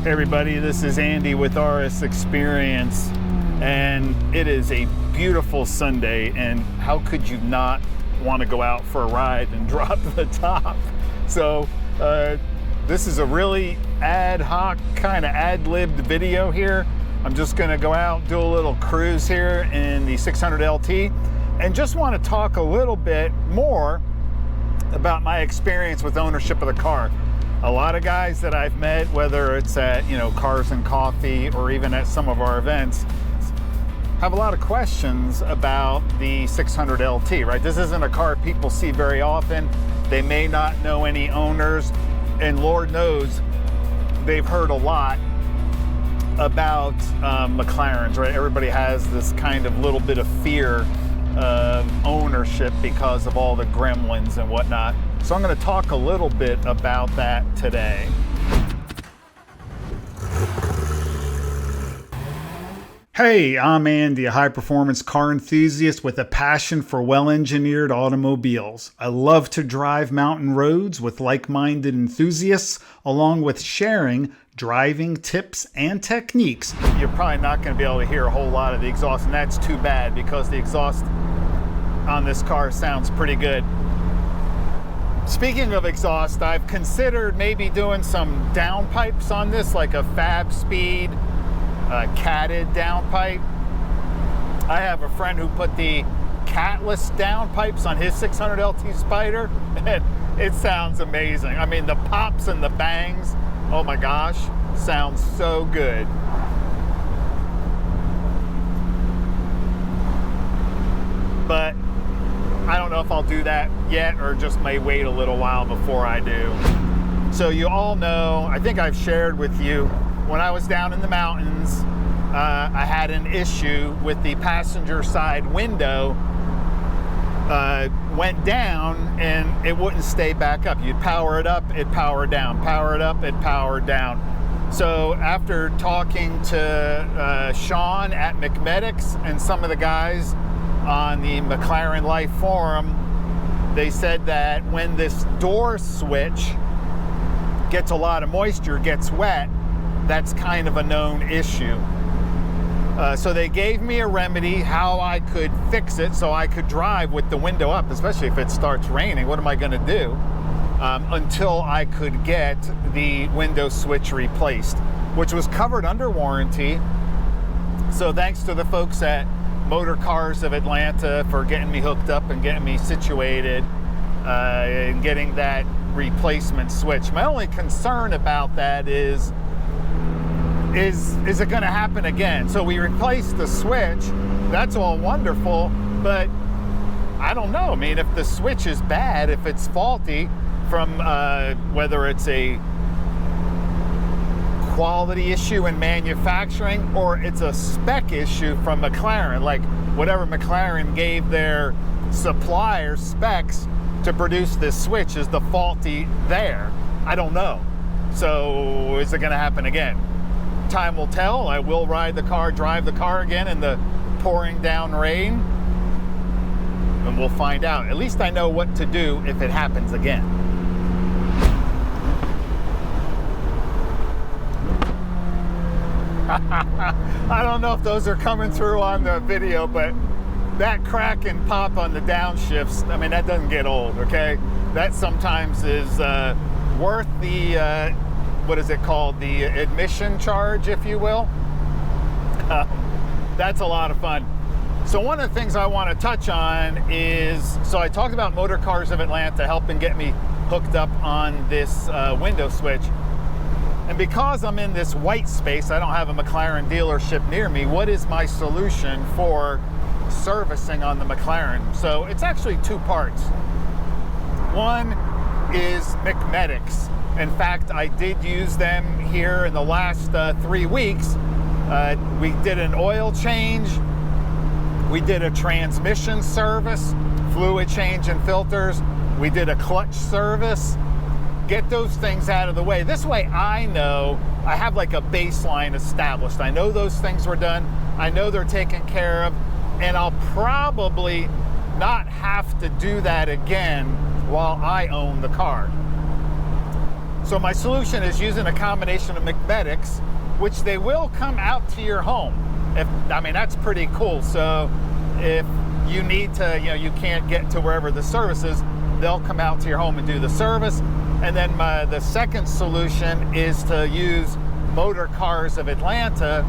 Hey everybody, this is Andy with RS Xperience, and it is a beautiful Sunday, and how could you not want to go out for a ride and drop the top? So this is a really ad hoc, kind of ad-libbed video here. I'm just going to go out, do a little cruise here in the 600LT, and just want to talk a little bit more about my experience with ownership of the car. A lot of guys that I've met, whether it's at, Cars and Coffee or even at some of our events, have a lot of questions about the 600LT, right? This isn't a car people see very often. They may not know any owners, and Lord knows they've heard a lot about McLarens, right? Everybody has this kind of little bit of fear of ownership because of all the gremlins and whatnot. So I'm going to talk a little bit about that today. Hey, I'm Andy, a high-performance car enthusiast with a passion for well-engineered automobiles. I love to drive mountain roads with like-minded enthusiasts, along with sharing driving tips and techniques. You're probably not going to be able to hear a whole lot of the exhaust, and that's too bad because the exhaust on this car sounds pretty good. Speaking of exhaust, I've considered maybe doing some downpipes on this, like a Fab Speed catted downpipe. I have a friend who put the catless downpipes on his 600LT Spider, and it sounds amazing. I mean, the pops and the bangs, oh my gosh, sounds so good. But I don't know if I'll do that yet or just may wait a little while before I do. So you all know, I think I've shared with you, when I was down in the mountains, I had an issue with the passenger side window. Went down and it wouldn't stay back up. You'd power it up, it powered down. Power it up, it powered down. So after talking to Sean at McMedics and some of the guys on the Mclaren Life forum, they said that when this door switch gets a lot of moisture, gets wet, that's kind of a known issue. So they gave me a remedy how I could fix it so I could drive with the window up, especially if it starts raining. What am I going to do? Until I could get the window switch replaced, which was covered under warranty. So thanks to the folks at Motor Cars of Atlanta for getting me hooked up and getting me situated and getting that replacement switch. My only concern about that is it going to happen again? So we replaced the switch, that's all wonderful, but I don't know. I mean, if the switch is bad, if it's faulty from whether it's a quality issue in manufacturing or it's a spec issue from McLaren, like whatever McLaren gave their supplier specs to produce this switch is the faulty there. I don't know. So is it going to happen again? Time will tell. I will ride the car, drive the car again in the pouring down rain, and we'll find out. At least I know what to do if it happens again. I don't know if those are coming through on the video, but that crack and pop on the downshifts, I mean, that doesn't get old, okay? That sometimes is worth the, what is it called? The admission charge, if you will. That's a lot of fun. So one of the things I want to touch on is, so I talked about Motor Cars of Atlanta helping get me hooked up on this window switch. And because I'm in this white space, I don't have a McLaren dealership near me, what is my solution for servicing on the McLaren? So it's actually two parts. One is McMedics. In fact, I did use them here in the last 3 weeks. We did an oil change, we did a transmission service, fluid change and filters, we did a clutch service. Get those things out of the way. This way I know I have like a baseline established. I know those things were done, I know they're taken care of, and I'll probably not have to do that again while I own the car. So my solution is using a combination of Mcmedics, which they will come out to your home. I mean, that's pretty cool. So if you need to, you can't get to wherever the service is, they'll come out to your home and do the service. And then the second solution is to use Motor Cars of Atlanta.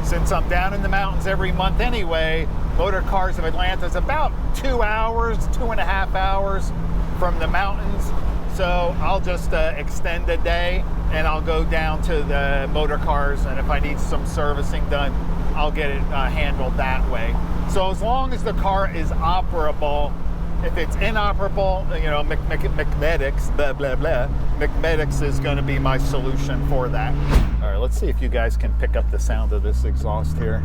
Since I'm down in the mountains every month anyway, Motor Cars of Atlanta is about 2 hours, 2.5 hours from the mountains. So I'll just extend a day and I'll go down to the Motor Cars, and if I need some servicing done, I'll get it handled that way. So as long as the car is operable, if it's inoperable, Mcmedics, blah, blah, blah, Mcmedics is going to be my solution for that. All right, let's see if you guys can pick up the sound of this exhaust here.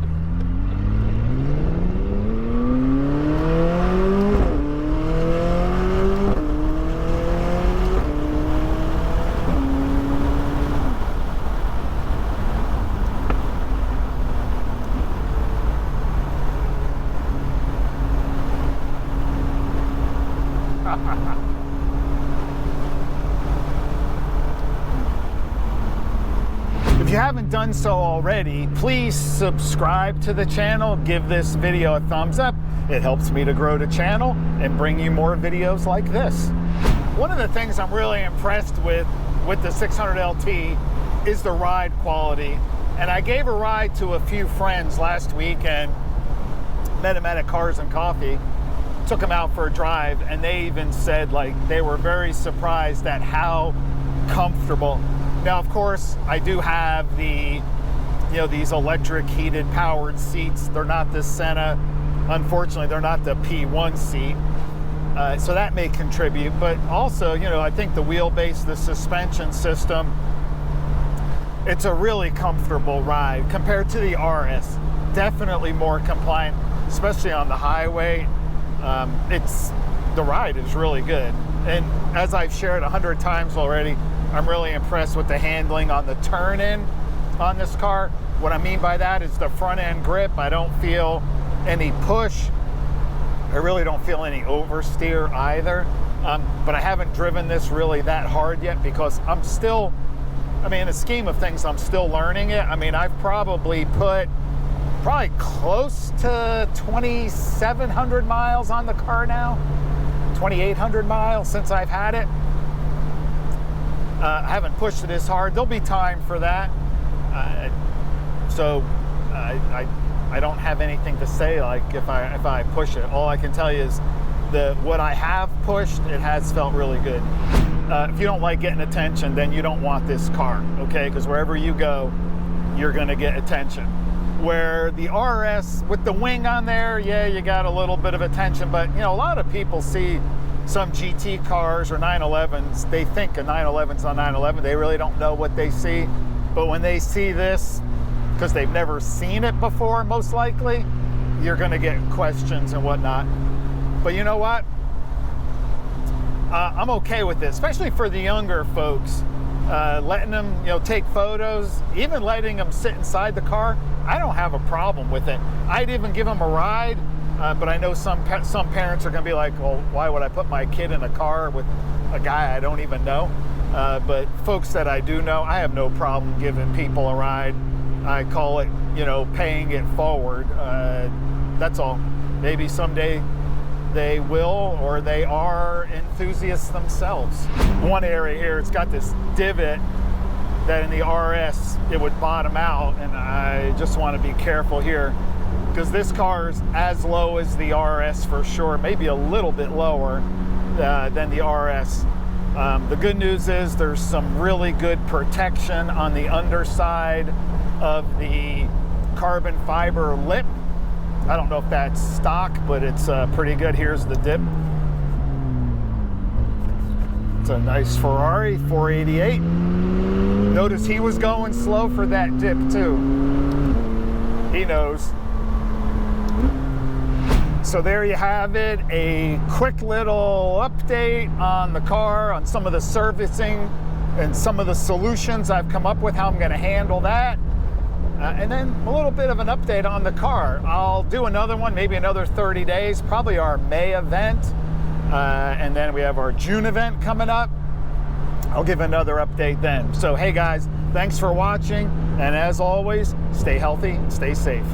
If you haven't done so already, please subscribe to the channel, give this video a thumbs up. It helps me to grow the channel and bring you more videos like this. One of the things I'm really impressed with the 600LT is the ride quality. And I gave a ride to a few friends last week and met them at Cars and Coffee, took them out for a drive, and they even said like they were very surprised at how comfortable. Now, of course, I do have the, these electric heated powered seats. They're not the Senna. Unfortunately, they're not the P1 seat. So that may contribute, but also, I think the wheelbase, the suspension system, it's a really comfortable ride compared to the RS. Definitely more compliant, especially on the highway. The ride is really good. And as I've shared 100 times already, I'm really impressed with the handling on the turn-in on this car. What I mean by that is the front end grip. I don't feel any push. I really don't feel any oversteer either. But I haven't driven this really that hard yet because I'm still, in the scheme of things, I'm still learning it. I've probably put close to 2,700 miles on the car now, 2,800 miles since I've had it. I haven't pushed it as hard. There'll be time for that. So I don't have anything to say like if I push it. All I can tell you is what I have pushed, it has felt really good. If you don't like getting attention, then you don't want this car, okay? Because wherever you go, you're gonna get attention. Where the RS with the wing on there, yeah, you got a little bit of attention, but a lot of people see some GT cars or 911s, they think a 911's a 911. They really don't know what they see. But when they see this, because they've never seen it before, most likely, you're gonna get questions and whatnot. But you know what? I'm okay with this, especially for the younger folks. Letting them, take photos, even letting them sit inside the car, I don't have a problem with it. I'd even give them a ride. But I know some parents are going to be like, well, why would I put my kid in a car with a guy I don't even know? But folks that I do know, I have no problem giving people a ride. I call it, paying it forward. That's all. Maybe someday they will, or they are enthusiasts themselves. One area here, it's got this divot that in the RS, it would bottom out, and I just want to be careful here, because this car is as low as the RS for sure, maybe a little bit lower than the RS. The good news is there's some really good protection on the underside of the carbon fiber lip. I don't know if that's stock, but it's pretty good. Here's the dip. It's a nice Ferrari 488. Notice he was going slow for that dip too. He knows. So there you have it, a quick little update on the car, on some of the servicing and some of the solutions I've come up with, how I'm going to handle that. And then a little bit of an update on the car. I'll do another one, maybe another 30 days, probably our May event. And then we have our June event coming up. I'll give another update then. So hey guys, thanks for watching, and as always, stay healthy and stay safe.